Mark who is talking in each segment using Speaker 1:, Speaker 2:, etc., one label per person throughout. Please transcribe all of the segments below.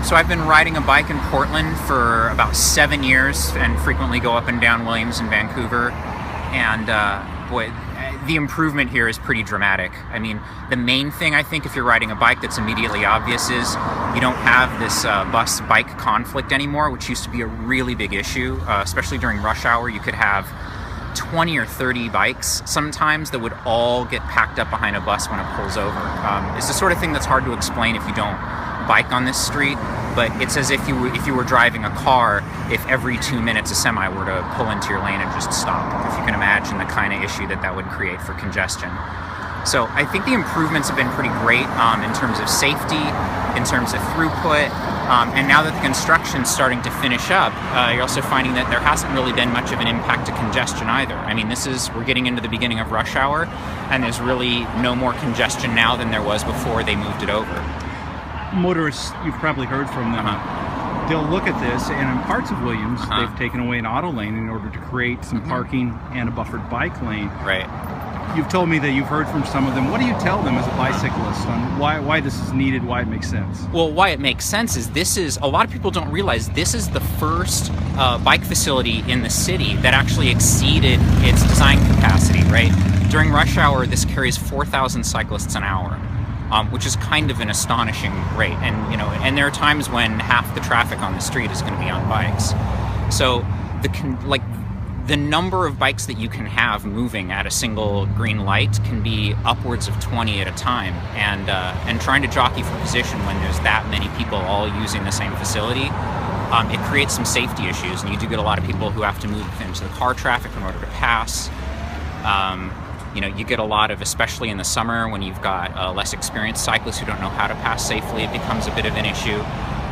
Speaker 1: So I've been riding a bike in Portland for about 7 years and frequently go up and down Williams in Vancouver. And boy, the improvement here is pretty dramatic. I mean, the main thing I think if you're riding a bike that's immediately obvious is you don't have this bus-bike conflict anymore, which used to be a really big issue, especially during rush hour. You could have 20 or 30 bikes sometimes that would all get packed up behind a bus when it pulls over. It's the sort of thing that's hard to explain if you don't bike on this street, but it's as if you were driving a car if every 2 minutes a semi were to pull into your lane and just stop. If you can imagine the kind of issue that would create for congestion. So I think the improvements have been pretty great in terms of safety, in terms of throughput, and now that the construction's starting to finish up, you're also finding that there hasn't really been much of an impact to congestion either. I mean, we're getting into the beginning of rush hour, and there's really no more congestion now than there was before they moved it over.
Speaker 2: Motorists, you've probably heard from them. They'll look at this, and in parts of Williams, they've taken away an auto lane in order to create some parking and a buffered bike lane.
Speaker 1: Right.
Speaker 2: You've told me that you've heard from some of them. What do you tell them as a bicyclist on why this is needed, why it makes sense?
Speaker 1: Well, why it makes sense is a lot of people don't realize this is the first bike facility in the city that actually exceeded its design capacity, right? During rush hour, this carries 4,000 cyclists an hour, which is kind of an astonishing rate. And there are times when half the traffic on the street is going to be on bikes. So the number of bikes that you can have moving at a single green light can be upwards of 20 at a time, and trying to jockey for position when there's that many people all using the same facility, it creates some safety issues, and you do get a lot of people who have to move into the car traffic in order to pass. You get a lot of, especially in the summer when you've got less experienced cyclists who don't know how to pass safely, it becomes a bit of an issue.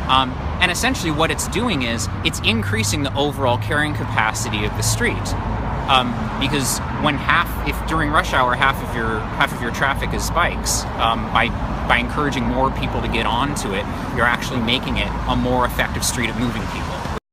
Speaker 1: And essentially what it's doing is it's increasing the overall carrying capacity of the street. Because if during rush hour half of your traffic is bikes, by encouraging more people to get onto it, you're actually making it a more effective street of moving people.